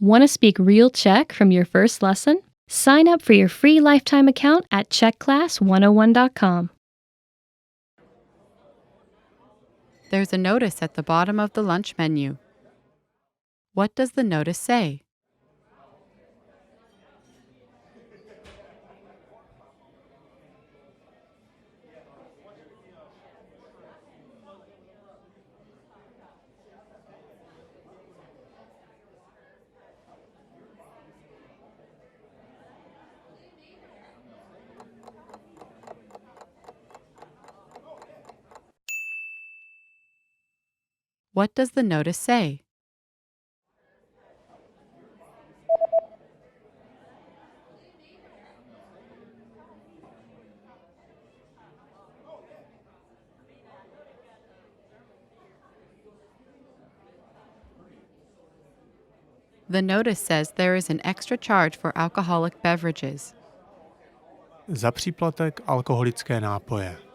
Want to speak real Czech from your first lesson? Sign up for your free lifetime account at czechclass101.com. There's a notice at the bottom of the lunch menu. What does the notice say? What does the notice say? The notice says there is an extra charge for alcoholic beverages. Za příplatek alkoholické nápoje.